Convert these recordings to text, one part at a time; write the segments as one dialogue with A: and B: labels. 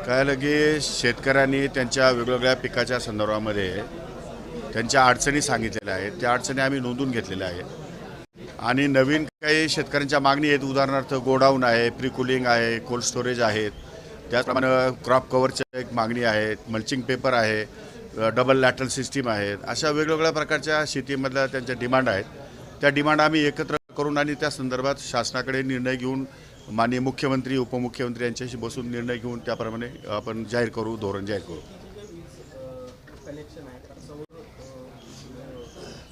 A: काय लगे शेतकऱ्यांनी त्यांच्या वेगवेगळ्या पिकाच्या संदर्भामध्ये त्यांच्या अडचणी सांगितलेल्या आहेत. त्या अडचणी आम्ही नोंदून घेतलेल्या आहेत आणि नवीन काही शेतकऱ्यांच्या मागणी आहेत. उदाहरणार्थ गोडाऊन आहे, प्री-कूलिंग आहे, कोल्ड स्टोरेज आहेत, त्याचप्रमाणे क्रॉप कव्हरची एक मागणी आहे, मल्चिंग पेपर आहे, डबल लॅटरल सिस्टीम आहेत. अशा वेगवेगळ्या प्रकारच्या शेतीमधल्या त्यांच्या डिमांड आहेत. त्या डिमांड आम्ही एकत्र करून आणि त्या संदर्भात शासनाकडे निर्णय घेऊन माननीय मुख्यमंत्री उपमुख्यमंत्री यांच्याशी बसून निर्णय घेऊन त्याप्रमाणे आपण जाहीर करू, धोरण जाहीर करू.
B: कनेक्शन आहे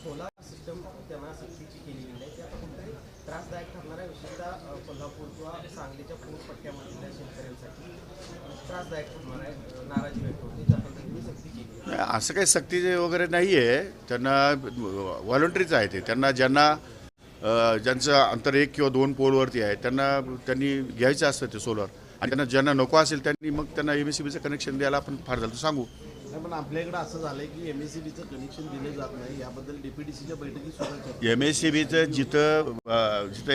B: सोलार सिस्टम त्यांना सक्तीची केलेली आहे. ते आता कुठेतरी त्रासदायक ठरणार आहे, विशेषतः कोल्हापूर किंवा सांगलीच्या पूर्व पट्ट्यामधल्या शेतकऱ्यांसाठी त्रासदायक ठरणार आहे. नाराजी व्यक्त होते, त्या पद्धतीने सक्ती केली.
A: असं काही सक्ती वगैरे नाही आहे. त्यांना व्हॉलंटरीच आहे ते. त्यांना ज्यांचं अंतर 1 किंवा 2 पोलवरती आहे त्यांनी घ्यायचं असतं ते सोलर, आणि ज्यांना नको असेल त्यांनी मग त्यांना MSCBचं कनेक्शन द्यायला आपण फार झालं तर सांगू.
C: पण आपल्याकडे असं झालं की MSCBचं कनेक्शन दिलं जात नाही, याबद्दल DPDCच्या बैठकीत सुद्धा
A: MSCBचं जिथं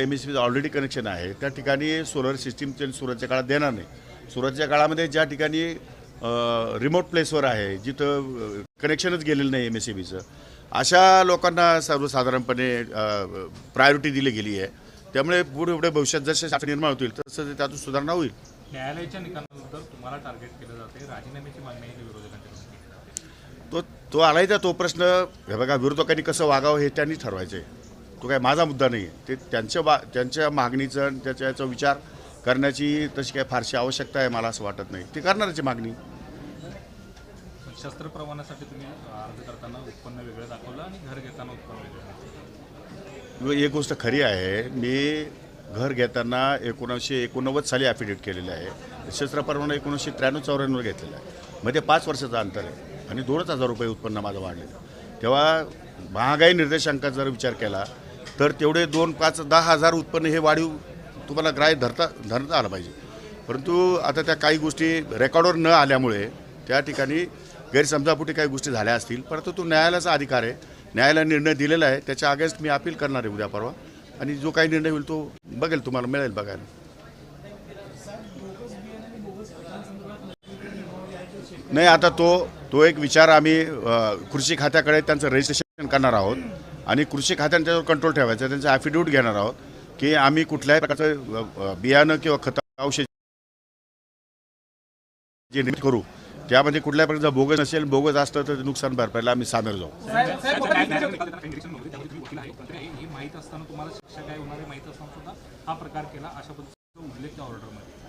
A: MSCBचं ऑलरेडी कनेक्शन आहे त्या ठिकाणी सोलर सिस्टीम सुरुवातीच्या काळात देणार नाही. सुरुवातीच्या काळामध्ये ज्या ठिकाणी रिमोट प्लेसवर आहे, जिथं कनेक्शनच गेलेलं नाही MSCBचं, अशा लोकांना सर्वसाधारणपणे प्रायोरिटी दिली गेली आहे. त्यामुळे पुढे भविष्यात जसे शासन निर्माण होतील तसं त्यातून सुधारणा होईल.
D: न्यायालयाच्या निकालानंतर तुम्हाला टार्गेट केलं जाते, राजीनाम्याची मागणी आहे विरोधकांच्या.
A: तो आलाय तो प्रश्न. हे बघा, विरोधकांनी कसं वागावं हे त्यांनी ठरवायचं आहे. तो काय माझा मुद्दा नाही आहे. ते त्यांच्या मागणीचं त्याचा विचार करण्याची तशी काय फारशी आवश्यकता आहे मला असं वाटत नाही. ते करणारची मागणी.
D: शस्त्र प्रमाणासाठी तुम्ही अर्ज करताना उत्पन्न वेगळं दाखवलं आणि घर घेताना उत्पन्न वेगळं.
A: एक गोष्ट खरी आहे, मी घर घेताना 1989 साली ॲफिडेविट केलेलं आहे. शस्त्र प्रमाण 1993-94 घेतलेलं आहे. मध्ये 5 वर्षाचं अंतर आहे आणि 2,000 रुपये उत्पन्न माझं वाढलेलं. तेव्हा महागाई निर्देशांकाचा जर विचार केला तर तेवढे 2, 5, 10,000 उत्पन्न हे वाढीव तुम्हाला ग्राह्य धरता आलं पाहिजे. परंतु आता त्या काही गोष्टी रेकॉर्डवर न आल्यामुळे त्या ठिकाणी गैरसमजापोटी काही गोष्टी झाल्या असतील. परंतु तो न्यायालयाचा अधिकार आहे. न्यायालयाने निर्णय दिलेला आहे. त्याच्या अगेन्स्ट मी अपील करणार आहे उद्या परवा, आणि जो काही निर्णय होईल तो बघेल, तुम्हाला मिळेल बघायला. नाही, आता तो एक विचार आम्ही कृषी खात्याकडे त्यांचं रजिस्ट्रेशन करणार आहोत आणि कृषी खात्याने त्याच्यावर कंट्रोल ठेवायचा. त्यांचं ॲफिडेविट घेणार आहोत की आम्ही कुठल्याही प्रकारचं बियाणं किंवा खत औषध जे निर्मित करू त्यामध्ये कुठल्याही प्रकारचं बोगस नसेल. बोगस असतं तर नुकसान भरपाईला आम्ही सामील जाऊ.
D: माहित असताना तुम्हाला शिक्षा काय होणार आहे माहित असताना सुद्धा हा प्रकार केला, अशा पद्धतीचा उल्लेख त्या ऑर्डरमध्ये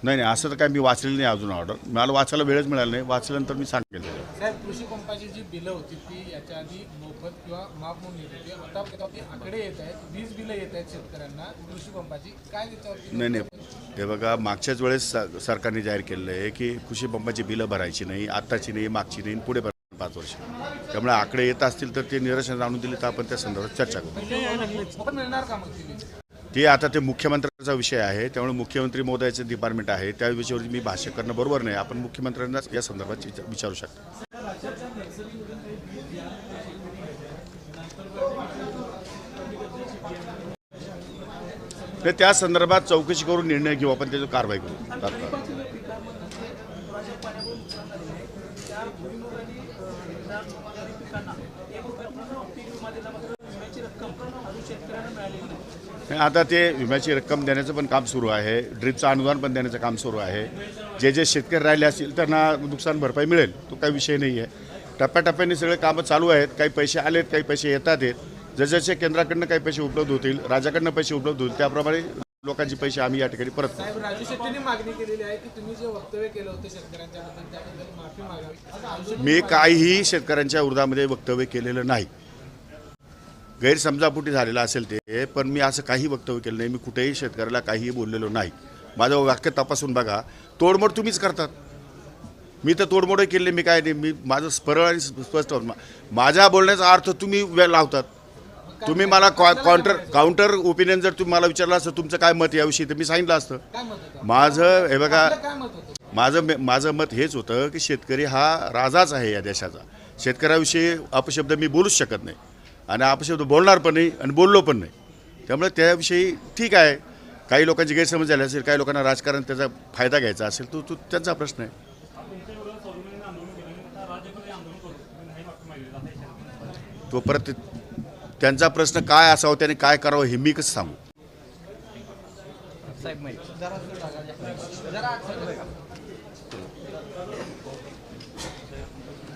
A: नाही, असं तर काय मी वाचलेलं नाही अजून ऑर्डर. मला वाचायला वेळच मिळाला नाही. वाचल्यानंतर मी सांगेल.
E: साहेब, कृषी पंपाची जी बिलं होती ती याच्या आधी मोफत किंवा माफ म्हणून येत होती. आता ते आकडे येत आहेत, 20 बिलं येत आहेत शेतकऱ्यांना कृषी पंपाची. काय त्याच्यावरती?
A: नाही, हे बघा, मागच्याच वेळेस सरकारने जाहीर केलेलं आहे की कृषी पंपाची बिलं भरायची नाही, आत्ताची नाही, मागची नाही, पुढे 5 वर्ष. त्यामुळे आकडे येत असतील तर ते निरसन आणून दिले तर आपण त्या संदर्भात चर्चा करू.
E: मिळणार का मग ती?
A: ते आता ते मुख्यमंत्र्यांचा विषय आहे. त्यामुळे मुख्यमंत्री महोदयाचे डिपार्टमेंट आहे, त्या विषयावर मी भाष्य करणं बरोबर नाही. आपण मुख्यमंत्र्यांनाच या संदर्भात विचारू शकतो. त्या संदर्भात चौकशी करून निर्णय घेऊ आपण, त्याची कारवाई करू तात्काळ. आता ते विम्याची रक्कम देण्याचं पण काम सुरू आहे. ड्रिपचं अनुदान पण देण्याचं काम सुरू आहे. जे शेतकरी राहिले असतील त्यांना नुकसान भरपाई मिळेल, तो काही विषय नाही आहे. टप्प्याटप्प्याने सगळे कामं चालू आहेत. काही पैसे आलेत, काही पैसे येतात आहेत. जसजसे केंद्राकडनं काही पैसे उपलब्ध होतील, राज्याकडनं पैसे उपलब्ध होतील, त्याप्रमाणे लोकांचे पैसे आम्ही या ठिकाणी परत करू.
E: राजू शेट्टींनी मागणी केलेली आहे की तुम्ही जे वक्तव्य केलं होतं शेतकऱ्यांच्या बद्दल त्याबद्दल माफी मागावी.
A: मी काहीही शेतकऱ्यांच्या विरोधामध्ये वक्तव्य केलेलं नाही. गैरसमजापोटी झालेला असेल ते, पण मी असं काही वक्तव्य केलं नाही. मी कुठेही शेतकऱ्याला काहीही बोललेलो नाही. माझं वाक्य तपासून बघा. तोडमोड तुम्हीच करतात. मी तर तोडमोड केले, मी काय नाही. मी माझं सरळ आणि स्पष्ट, माझ्या बोलण्याचा अर्थ तुम्ही लावतात. तुम्ही मला काउंटर ओपिनियन जर तुम्ही मला विचारलं असतं तुमचं काय मत याविषयी, तर मी सांगितलं असतं. माझं हे बघा, माझं मत हेच होतं की शेतकरी हा राजाच आहे या देशाचा. शेतकऱ्याविषयी अपशब्द मी बोलूच शकत नाही आणि अपशब्द बोलणार पण नाही आणि बोललो पण नाही. त्यामुळे त्याविषयी ठीक आहे, काही लोकांची गैरसमज झाली असेल, काही लोकांना राजकारण त्याचा फायदा घ्यायचा असेल तो त्यांचा प्रश्न आहे. तो परत त्यांचा प्रश्न काय असावं, त्याने काय करावं हे मी कसं सांगू.